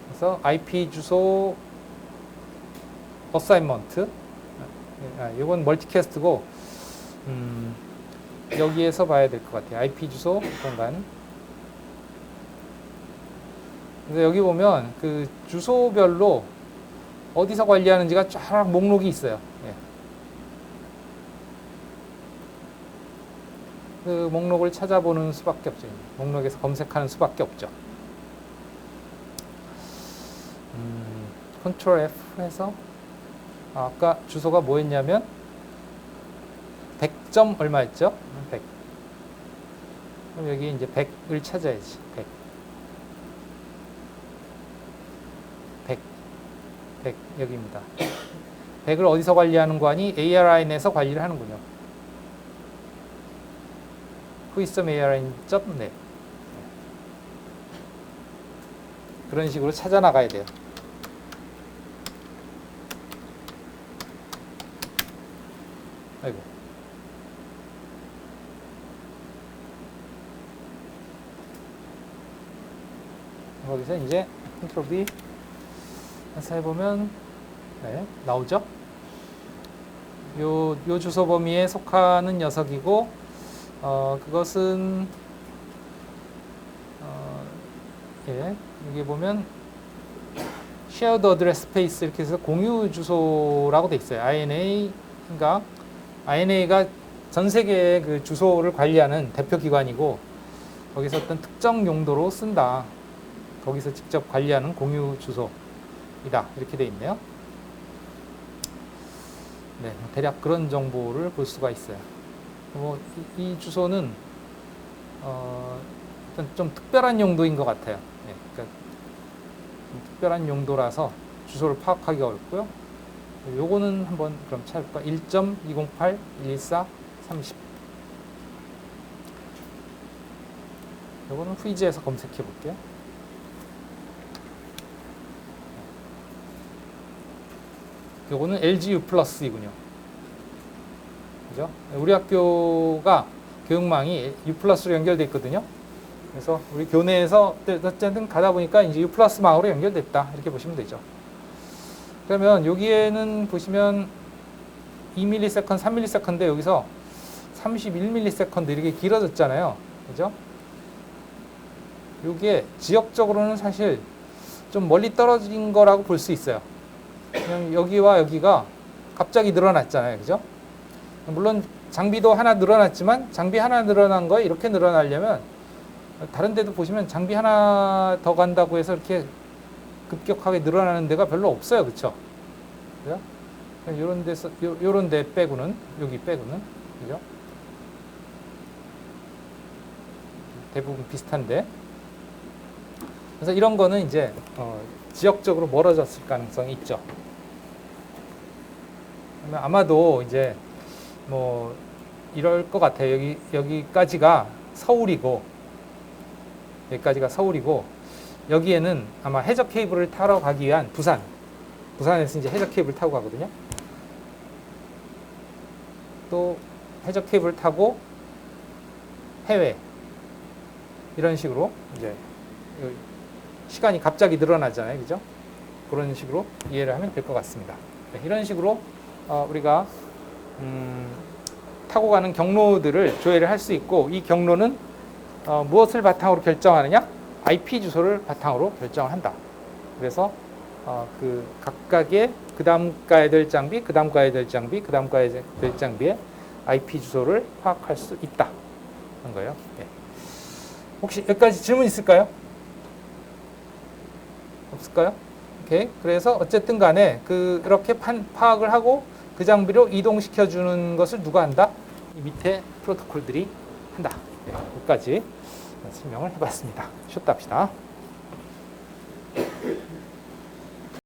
그래서 IP 주소 어사인먼트 이건 멀티캐스트고 여기에서 봐야 될 것 같아요. IP 주소 공간 그래서 여기 보면 그 주소별로 어디서 관리하는지가 쫙 목록이 있어요. 예. 그 목록을 찾아보는 수밖에 없죠. 목록에서 검색하는 수밖에 없죠. 컨트롤 F 해서 아까 주소가 뭐였냐면 100점 얼마였죠? 100. 그럼 여기 이제 100을 찾아야지. 100 여기입니다. 100을 어디서 관리하는 거 아니? ARIN에서 관리를 하는군요. whois.arin.net 그런 식으로 찾아 나가야 돼요. 아이고. 거기서 이제 컨트롤 V 해서 해보면 네, 나오죠? 요 주소 범위에 속하는 녀석이고 그것은 예, 여기 보면 shared address space 이렇게 해서 공유 주소라고 돼 있어요. INA가 전 세계의 그 주소를 관리하는 대표 기관이고 거기서 어떤 특정 용도로 쓴다. 거기서 직접 관리하는 공유 주소이다. 이렇게 돼 있네요. 네, 대략 그런 정보를 볼 수가 있어요. 이 주소는 일단 좀 특별한 용도인 것 같아요. 네, 그러니까 특별한 용도라서 주소를 파악하기 어렵고요. 요거는 한번 그럼 찾을까? 1.208.114.30 요거는 후이지에서 검색해 볼게요. 요거는 LGU 플러스이군요. 그죠? 우리 학교가 교육망이 U 플러스로 연결되어 있거든요. 그래서 우리 교내에서 어쨌든 가다 보니까 이제 U 플러스 망으로 연결됐다. 이렇게 보시면 되죠. 그러면 여기에는 보시면 2ms, 3ms 여기서 31ms 이렇게 길어졌잖아요. 그죠? 이게 지역적으로는 사실 좀 멀리 떨어진 거라고 볼 수 있어요. 그냥 여기와 여기가 갑자기 늘어났잖아요. 그죠? 물론 장비도 하나 늘어났지만 장비 하나 늘어난 거에 이렇게 늘어나려면 다른 데도 보시면 장비 하나 더 간다고 해서 이렇게 급격하게 늘어나는 데가 별로 없어요. 그렇죠? 그죠? 요런 데서 요런 데 빼고는 여기 빼고는 그죠? 대부분 비슷한데. 그래서 이런 거는 이제 지역적으로 멀어졌을 가능성이 있죠. 아마도 이제 뭐 이럴 것 같아요. 여기까지가 서울이고 여기까지가 서울이고 여기에는 아마 해저 케이블을 타러 가기 위한 부산에서 이제 해저 케이블 타고 가거든요. 또 해저 케이블 타고 해외 이런 식으로 이제 시간이 갑자기 늘어나잖아요. 그죠? 그런 식으로 이해를 하면 될 것 같습니다. 네, 이런 식으로 우리가 타고 가는 경로들을 조회를 할 수 있고, 이 경로는 무엇을 바탕으로 결정하느냐? IP 주소를 바탕으로 결정을 한다. 그래서 그 각각의 그 다음 가야 될 장비, 그 다음 가야 될 장비, 그 다음 가야 될 장비의 IP 주소를 파악할 수 있다 하는 거예요. 네. 혹시 여기까지 질문 있을까요? 없을까요? 오케이. 그래서 어쨌든 간에 그렇게 파악을 하고 그 장비로 이동시켜 주는 것을 누가 한다? 이 밑에 프로토콜들이 한다. 네, 여기까지 설명을 해봤습니다. 쉬었다 합시다.